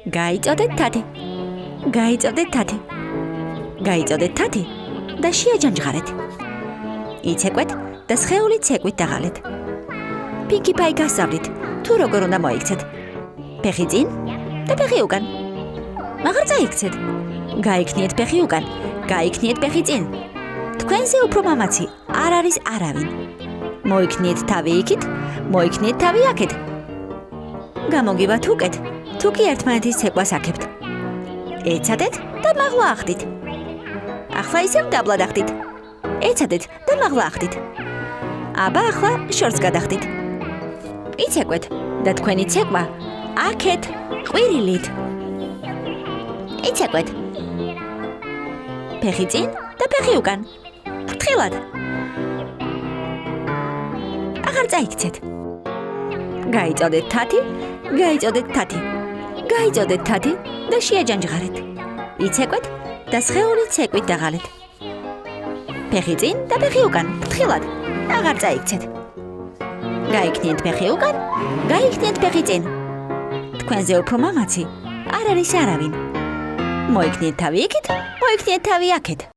გაიწოდეთ თათი. გაიწოდეთ თათი. გაიწოდეთ თათი და შეაჯანჯღარეთ. იცეკვეთ და სხეული ცეკვით დაღალეთ. პიკი-პაი გასწავლით, თუ როგორ უნდა მოიქცეთ. ფეხი წინ და ფეხი უკან. აღარ წაიქცეთ. გაიქნიეთ ფეხი უკან, გაიქნიეთ ფეხი წინ. თქვენზე უფრო მამაცი არ არის არავინ. მოიქნიეთ თავი იქით, მოიქნიეთ თავი აქეთ. გამოგივათ უკეთ, თუ კი ერთმანეთის ცეკვას აქებთ. ეცადეთ და მაღლა ახდით. ახლა ისევ დაბლა დახდით. ეცადეთ და მაღლა ახდით. აბა ახლა შორს გადახდით. იცეკვეთ და თქვენი ცეკვა აქეთ ყვირილით. იცეკვეთ. ფეხი წინ და ფეხი უკან. ფრთხილად. აღარ წაიქცეთ. გაიწოდეთ თათი, გაიწოდეთ თათი. გაიწოდეთ თათი და შეაჯანჯღარეთ. იცეკვეთ და სხეული ცეკვით დაღალეთ. ფეხი წინ და ფეხი უკან. ფრთხილად. აღარ წაიქცეთ. გაიქნიეთ ფეხი უკან, გაიქნიეთ ფეხი წინ. თქვენზე უფრო მამაცი არ არის არავინ. მოიქნიეთ თავი იქით, მოიქნიეთ თავი აქეთ.